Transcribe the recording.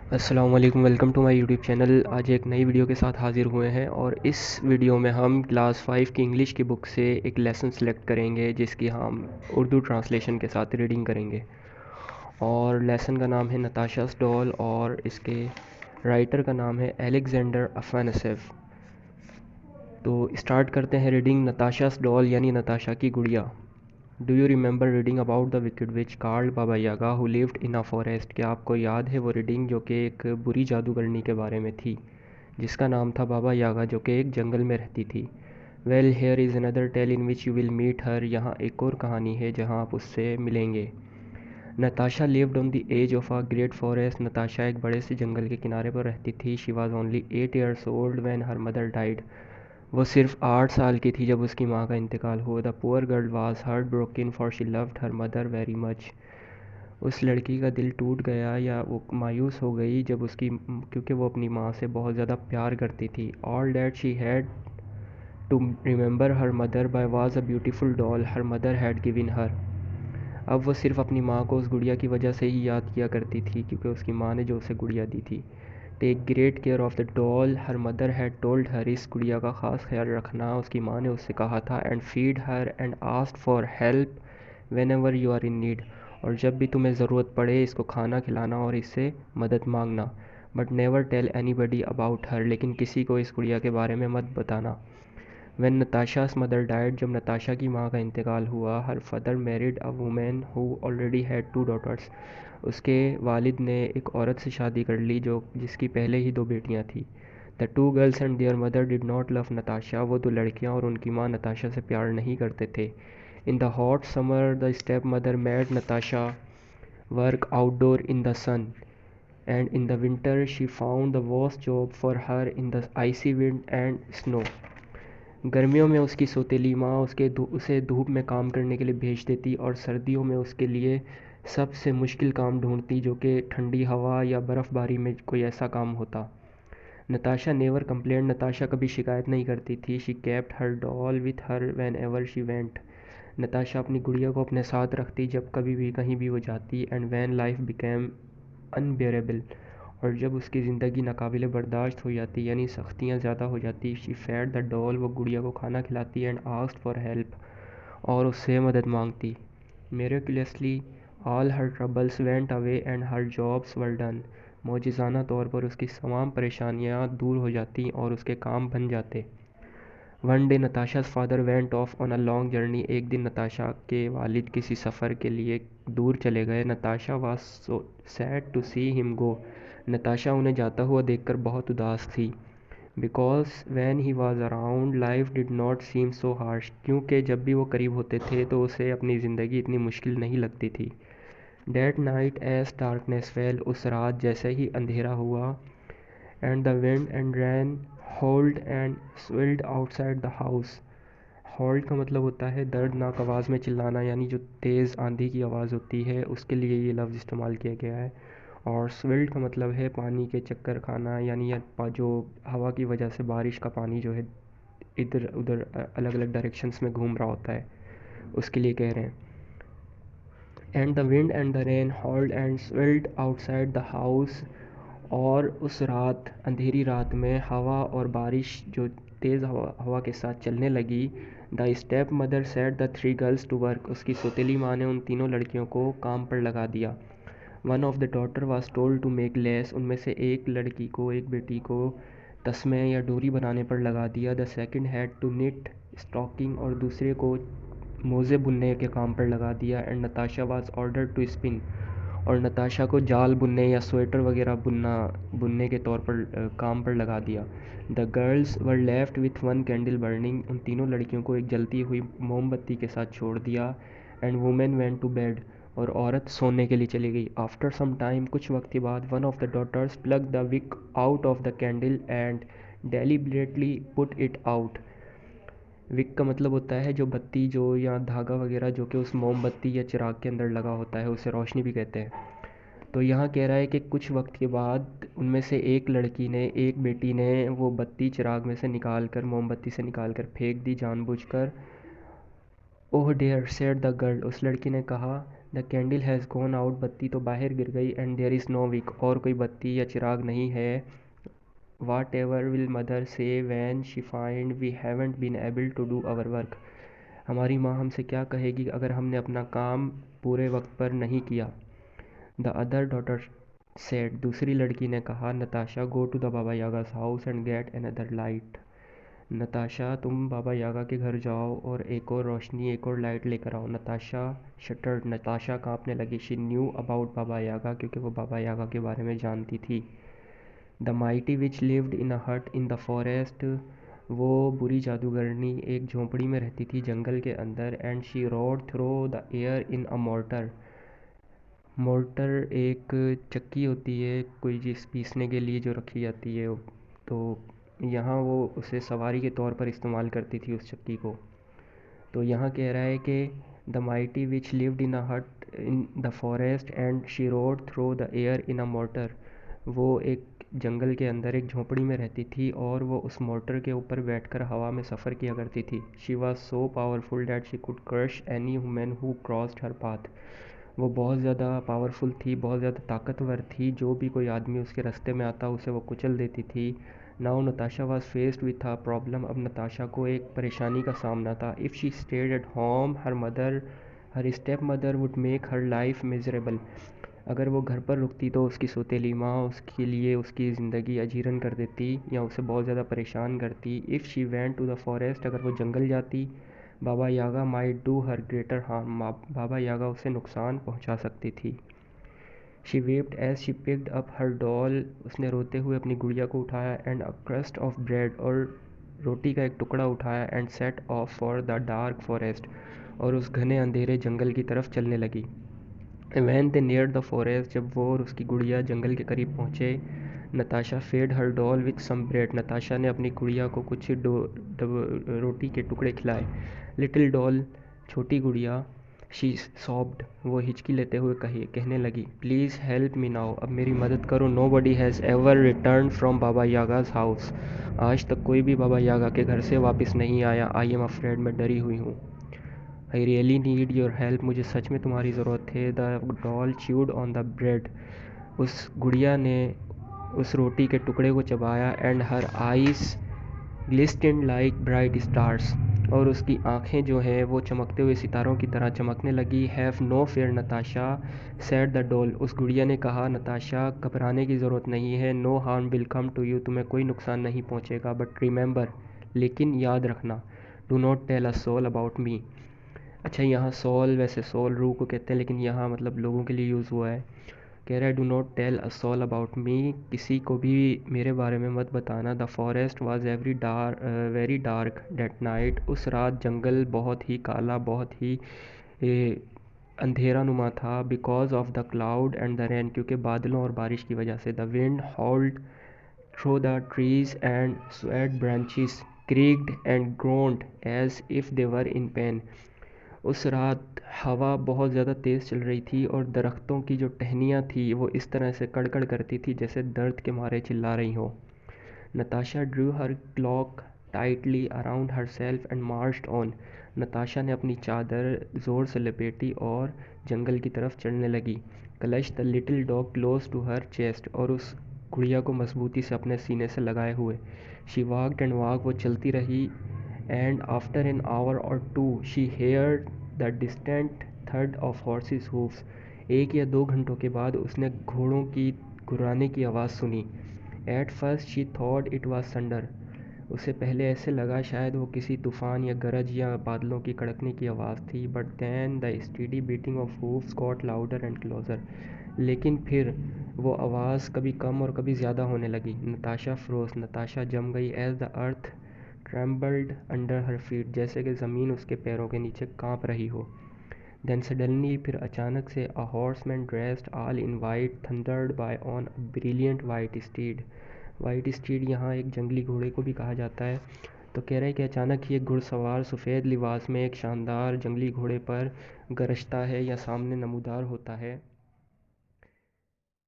अस्सलाम वालेकुम, welcome to my YouTube channel. आज एक नई वीडियो के साथ हाज़िर हुए हैं और इस वीडियो में हम क्लास 5 की इंग्लिश की बुक से एक लेसन सेलेक्ट करेंगे जिसकी हम उर्दू ट्रांसलेशन के साथ रीडिंग करेंगे। और लेसन का नाम है नताशास डॉल और इसके राइटर का नाम है अलेक्जेंडर अफानसेव। तो स्टार्ट करते हैं रीडिंग नताशास डॉल यानी नताशा की गुड़िया। Do you remember reading about the wicked witch called Baba Yaga who lived in a forest? क्या आपको याद है वो रीडिंग जो कि एक बुरी जादूगरनी के बारे में थी जिसका नाम था बाबा यागा जो कि एक जंगल में रहती थी। Well here is another tale in which you will meet her. यहाँ एक और कहानी है जहाँ आप उससे मिलेंगे। Natasha lived on the edge of a great forest. Natasha एक बड़े से जंगल के किनारे पर रहती थी। She was only 8 years old when her mother died. वो सिर्फ 8 साल की थी जब उसकी माँ का इंतकाल हुआ। The poor girl was heart broken for she loved her mother very much. उस लड़की का दिल टूट गया या वो मायूस हो गई जब उसकी क्योंकि वो अपनी माँ से बहुत ज़्यादा प्यार करती थी। All that she had to remember her mother by was a beautiful doll her mother had given her. अब वो सिर्फ अपनी माँ को उस गुड़िया की वजह से ही याद किया करती थी क्योंकि उसकी माँ ने जो उसे गुड़िया दी थी। Take great care of the doll her mother had told her. इस गुड़िया का ख़ास ख्याल रखना उसकी माँ ने उससे कहा था। And feed her and ask for help whenever you are in need. और जब भी तुम्हें ज़रूरत पड़े इसको खाना खिलाना और इससे मदद मांगना। But never tell anybody about her. लेकिन किसी को इस गुड़िया के बारे में मत बताना। व्हेन नताशा's मदर डाइड जब नताशा की माँ का इंतकाल हुआ her father married a women who already had 2 daughters। उसके वालिद ने एक औरत से शादी कर ली जो जिसकी पहले ही 2 बेटियां थी। The 2 girls and there mother did not love Natasha. वो 2 लड़कियां और उनकी माँ नताशा से प्यार नहीं करते थे। In the hot summer the stepmother made Natasha work outdoor in the sun and in the winter she found the worst job for her in the icy wind and snow. गर्मियों में उसकी सौतेली माँ उसे धूप में काम करने के लिए भेज देती और सर्दियों में उसके लिए सबसे मुश्किल काम ढूंढती जो कि ठंडी हवा या बर्फ़बारी में कोई ऐसा काम होता। Natasha never complaint. नताशा कभी शिकायत नहीं करती थी। She kept her doll with her van ever she went. Natasha अपनी गुड़िया को अपने साथ रखती जब कभी भी कहीं भी वो जाती। And when life became unbearable. और जब उसकी ज़िंदगी नाकाबिले बर्दाश्त हो जाती यानी सख्तियाँ ज़्यादा हो जाती। शी फेड द डॉल वो गुड़िया को खाना खिलाती एंड आस्क्ड फॉर हेल्प और उससे मदद मांगती। Miraculously all her troubles went away and her jobs were done. मौजिज़ाना तौर पर उसकी तमाम परेशानियाँ दूर हो जाती और उसके काम बन जाते। One day Natasha's father went off on a long journey. एक दिन नताशा के वालिद किसी सफ़र के लिए दूर चले गए। Natasha was so sad to see him go. Natasha उन्हें जाता हुआ देखकर बहुत उदास थी। Because when he was around life did not seem so harsh. क्योंकि जब भी वो करीब होते थे तो उसे अपनी ज़िंदगी इतनी मुश्किल नहीं लगती थी। That night as darkness fell. उस रात जैसे ही अंधेरा हुआ and the wind and rain howled and swirled outside the house. Howled का मतलब होता है दर्दनाक आवाज़ में चिल्लाना यानी जो तेज़ आंधी की आवाज़ होती है उसके लिए ये लफ्ज़ इस्तेमाल किया गया है। और स्विल्ड का मतलब है पानी के चक्कर खाना यानी जो हवा की वजह से बारिश का पानी जो है इधर उधर अलग अलग डायरेक्शंस में घूम रहा होता है उसके लिए कह रहे हैं। And the wind and the rain howled and swirled outside the house. और उस रात अंधेरी रात में हवा और बारिश जो तेज़ हवा के साथ चलने लगी। The stepmother set the 3 girls to work. उसकी सौतेली माँ ने उन तीनों लड़कियों को काम पर लगा दिया। One of the daughter was told to make lace. उनमें से एक लड़की को एक बेटी को तस्मे या डोरी बनाने पर लगा दिया। The second had to knit stocking और दूसरे को मोज़े बुनने के काम पर लगा दिया। And Natasha was order to spin और नताशा को जाल बुनने या स्वेटर वगैरह बुनने के तौर पर काम पर लगा दिया। The girls were left with 1 candle burning. उन तीनों लड़कियों को एक जलती हुई मोमबत्ती के साथ छोड़ दिया। And women went to bed और औरत सोने के लिए चली गई। आफ्टर सम टाइम कुछ वक्त के बाद one of the daughters plug the wick out of the candle and deliberately put it out. Wick का मतलब होता है जो बत्ती जो या धागा वगैरह जो कि उस मोमबत्ती या चिराग के अंदर लगा होता है उसे रोशनी भी कहते हैं। तो यहाँ कह रहा है कि कुछ वक्त के बाद उनमें से एक बेटी ने वो बत्ती चिराग में से निकाल कर मोमबत्ती से निकाल कर फेंक दी जानबूझकर। Oh dear said the girl. उस लड़की ने कहा the candle has gone out, बत्ती तो बाहर गिर गई, and there is no wick, और कोई बत्ती या चिराग नहीं है। Whatever will mother say when she find we haven't been able to do our work, हमारी माँ हमसे क्या कहेगी अगर हमने अपना काम पूरे वक्त पर नहीं किया। द अदर डॉटर सेड, दूसरी लड़की ने कहा, Natasha go to the Baba Yaga's house and get another light, Natasha तुम बाबा यागा के घर जाओ और एक और रोशनी, एक और लाइट लेकर आओ। नताशा शटर्ड, नताशा कांपने लगी। शी न्यू अबाउट बाबा यागा, क्योंकि वो बाबा यागा के बारे में जानती थी। The mighty witch lived in a hut in the forest, वो बुरी जादूगरनी एक झोंपड़ी में रहती थी जंगल के अंदर। And she rode through the air in a mortar, mortar एक चक्की होती है कोई चीज़ पीसने के लिए जो रखी जाती है, तो यहाँ वो उसे सवारी के तौर पर इस्तेमाल करती थी उस चक्की को। तो यहाँ कह रहा है कि the mighty witch lived in a hut in the forest and she rode through the air in a mortar, वो एक जंगल के अंदर एक झोंपड़ी में रहती थी और वो उस मोटर के ऊपर बैठकर हवा में सफ़र किया करती थी। She was so powerful that she could crush any human who crossed her path, वो बहुत ज़्यादा पावरफुल थी, बहुत ज़्यादा ताकतवर थी, जो भी कोई आदमी उसके रास्ते में आता उसे वो कुचल देती थी। Now Natasha was faced with a problem, अब नताशा को एक परेशानी का सामना था। If she stayed at home her step mother would make her life miserable, अगर वो घर पर रुकती तो उसकी सौतेली माँ उसके लिए उसकी ज़िंदगी अजीरन कर देती या उसे बहुत ज़्यादा परेशान करती। If she went to the forest, अगर वो जंगल जाती, Baba Yaga might do her greater harm, Baba Yaga उसे नुकसान पहुंचा सकती थी। She wept as she picked up her doll, उसने रोते हुए अपनी गुड़िया को उठाया। And a crust of bread, और रोटी का एक टुकड़ा उठाया। And set off for the dark forest, और उस घने अंधेरे जंगल की तरफ चलने लगी। Van they neared the forest, जब वो और उसकी गुड़िया जंगल के करीब पहुँचे, Natasha fed her doll with some bread, Natasha ने अपनी गुड़िया को कुछ रोटी के टुकड़े खिलाए। लिटिल डॉल, छोटी गुड़िया, शी सॉब्ड, वो हिचकी लेते हुए कहने लगी, प्लीज़ हेल्प मी नाउ, अब मेरी मदद करो। Nobody has ever return from Baba Yaga's house, आज तक कोई भी बाबा यागा के घर से वापस नहीं आया। आई एम अफ्रेड, मैं डरी हुई हूँ। I really need your help, मुझे सच में तुम्हारी ज़रूरत है। The doll chewed on the bread, उस गुड़िया ने उस रोटी के टुकड़े को चबाया। And her eyes glistened like bright stars, और उसकी आंखें जो हैं वो चमकते हुए सितारों की तरह चमकने लगी। Have no fear Natasha said the doll, उस गुड़िया ने कहा, नताशा घबराने की ज़रूरत नहीं है। No harm will come to you, तुम्हें कोई नुकसान नहीं पहुंचेगा। बट रिमेंबर, लेकिन याद रखना, do not tell a soul about me. अच्छा, यहाँ सोल वैसे सोल रूह को कहते हैं, लेकिन यहाँ मतलब लोगों के लिए यूज़ हुआ है। कह रहा है, do not tell a soul about me, किसी को भी मेरे बारे में मत बताना। The forest was very dark that night, उस रात जंगल बहुत ही काला, बहुत ही अंधेरा नुमा था। Because of the cloud and the rain, क्योंकि बादलों और बारिश की वजह से। The wind howled through the trees and swept branches creaked and groaned as if they were in pain, उस रात हवा बहुत ज़्यादा तेज़ चल रही थी और दरख्तों की जो टहनियाँ थी वो इस तरह से कड़कड़ करती थी जैसे दर्द के मारे चिल्ला रही हो। Natasha Drew her clock tightly around her self and marched on, Natasha ने अपनी चादर ज़ोर से लपेटी और जंगल की तरफ चलने लगी। Clutch the little doll close to her chest, और उस गुड़िया को मजबूती से अपने सीने से लगाए हुए। शी वॉकड एंड वॉक, वो चलती रही। And after an hour or two she heard the distant थर्ड ऑफ हॉर्सेस हूफ्स, 1 या 2 घंटों के बाद उसने घोड़ों की गुर्राने की आवाज़ सुनी। At first she thought it was thunder, उसे पहले ऐसे लगा शायद वो किसी तूफ़ान या गरज या बादलों की कड़कने की आवाज़ थी। But then the steady beating of hooves got louder and closer, लेकिन फिर वो आवाज़ कभी कम और कभी ज़्यादा होने लगी। नताशा फ्रोज, नताशा जम गई। As the earth trembled under her feet, जैसे कि ज़मीन उसके पैरों के नीचे कांप रही हो। देन सडनली, फिर अचानक से, a horseman dressed all in white thundered by on a brilliant white steed, white steed यहाँ एक जंगली घोड़े को भी कहा जाता है। तो कह रहे हैं कि अचानक ही एक घुड़सवार सफ़ेद लिबास में एक शानदार जंगली घोड़े पर गरजता है या सामने नमूदार होता है।